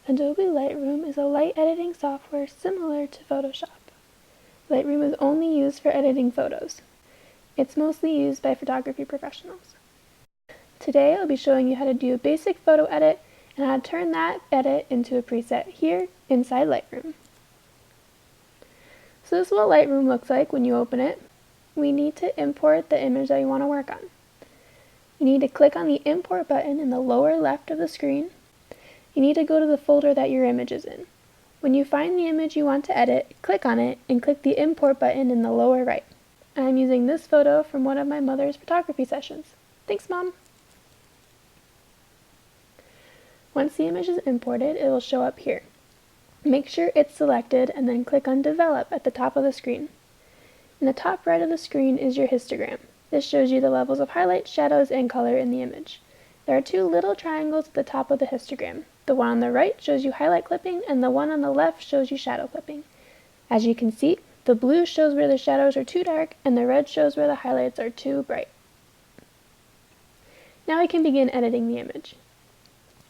Adobe Lightroom is a light editing software similar to Photoshop. Lightroom is only used for editing photos. It's mostly used by photography professionals. Today I'll be showing you how to do a basic photo edit and how to turn that edit into a preset here inside Lightroom. So this is what Lightroom looks like when you open it. We need to import the image that you want to work on. You need to click on the import button in the lower left of the screen. You need to go to the folder that your image is in. When you find the image you want to edit, click on it and click the import button in the lower right. I'm using this photo from one of my mother's photography sessions. Thanks, Mom! Once the image is imported, it will show up here. Make sure it's selected and then click on Develop at the top of the screen. In the top right of the screen is your histogram. This shows you the levels of highlight, shadows, and color in the image. There are two little triangles at the top of the histogram. The one on the right shows you highlight clipping, and the one on the left shows you shadow clipping. As you can see, the blue shows where the shadows are too dark, and the red shows where the highlights are too bright. Now we can begin editing the image.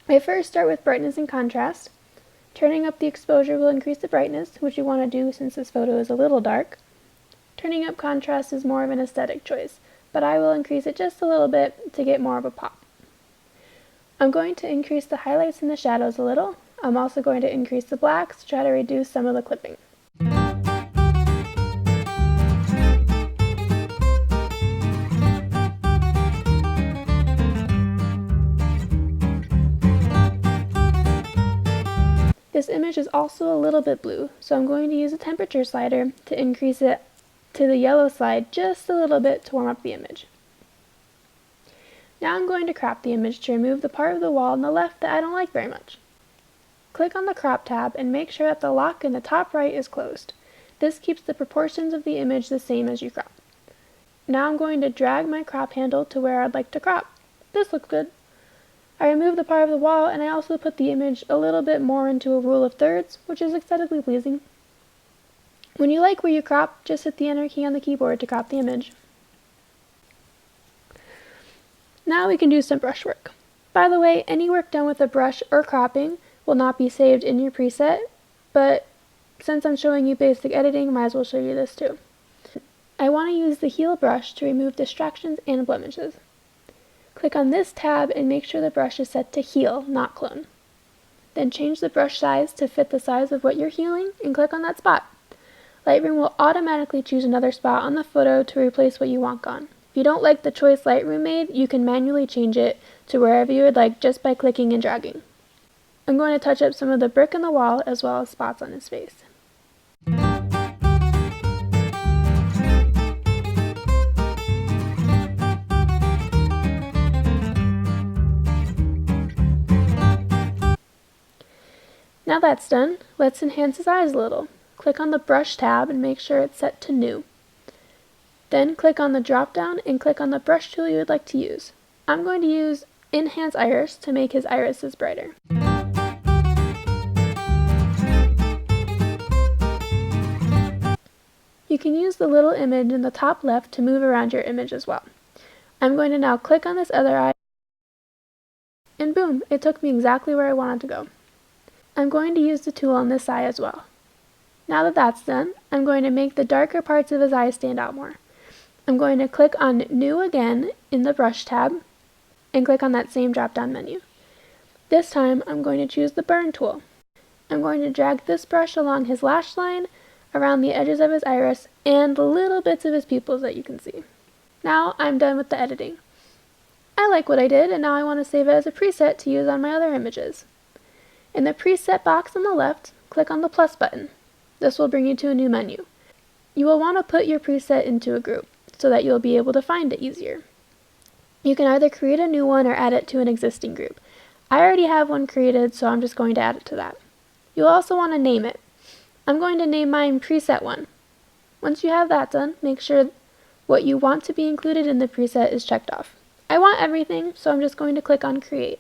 I first start with brightness and contrast. Turning up the exposure will increase the brightness, which you want to do since this photo is a little dark. Turning up contrast is more of an aesthetic choice, but I will increase it just a little bit to get more of a pop. I'm going to increase the highlights and the shadows a little. I'm also going to increase the blacks to try to reduce some of the clipping. This image is also a little bit blue, so I'm going to use a temperature slider to increase it to the yellow side just a little bit to warm up the image. Now I'm going to crop the image to remove the part of the wall on the left that I don't like very much. Click on the Crop tab and make sure that the lock in the top right is closed. This keeps the proportions of the image the same as you crop. Now I'm going to drag my crop handle to where I'd like to crop. This looks good. I removed the part of the wall and I also put the image a little bit more into a rule of thirds, which is aesthetically pleasing. When you like where you crop, just hit the Enter key on the keyboard to crop the image. Now we can do some brush work. By the way, any work done with a brush or cropping will not be saved in your preset, but since I'm showing you basic editing, might as well show you this too. I want to use the Heal brush to remove distractions and blemishes. Click on this tab and make sure the brush is set to Heal, not Clone. Then change the brush size to fit the size of what you're healing and click on that spot. Lightroom will automatically choose another spot on the photo to replace what you want gone. If you don't like the choice Lightroom made, you can manually change it to wherever you would like just by clicking and dragging. I'm going to touch up some of the brick in the wall as well as spots on his face. Now that's done, let's enhance his eyes a little. Click on the Brush tab and make sure it's set to New. Then click on the drop down and click on the brush tool you would like to use. I'm going to use Enhance Iris to make his irises brighter. You can use the little image in the top left to move around your image as well. I'm going to now click on this other eye and boom, it took me exactly where I wanted to go. I'm going to use the tool on this eye as well. Now that that's done, I'm going to make the darker parts of his eyes stand out more. I'm going to click on New again in the Brush tab and click on that same drop-down menu. This time, I'm going to choose the Burn tool. I'm going to drag this brush along his lash line, around the edges of his iris, and the little bits of his pupils that you can see. Now I'm done with the editing. I like what I did, and now I want to save it as a preset to use on my other images. In the preset box on the left, click on the plus button. This will bring you to a new menu. You will want to put your preset into a group so that you'll be able to find it easier. You can either create a new one or add it to an existing group. I already have one created, so I'm just going to add it to that. You'll also want to name it. I'm going to name mine Preset 1. Once you have that done, make sure what you want to be included in the preset is checked off. I want everything, so I'm just going to click on Create.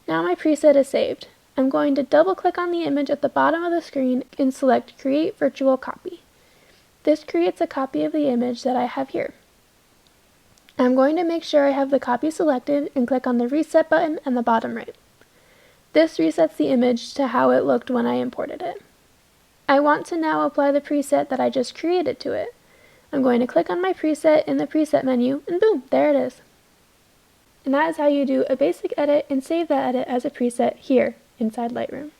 Now my preset is saved. I'm going to double click on the image at the bottom of the screen and select Create Virtual Copy. This creates a copy of the image that I have here. I'm going to make sure I have the copy selected and click on the Reset button in the bottom right. This resets the image to how it looked when I imported it. I want to now apply the preset that I just created to it. I'm going to click on my preset in the preset menu, and boom, there it is. And that is how you do a basic edit and save that edit as a preset here inside Lightroom.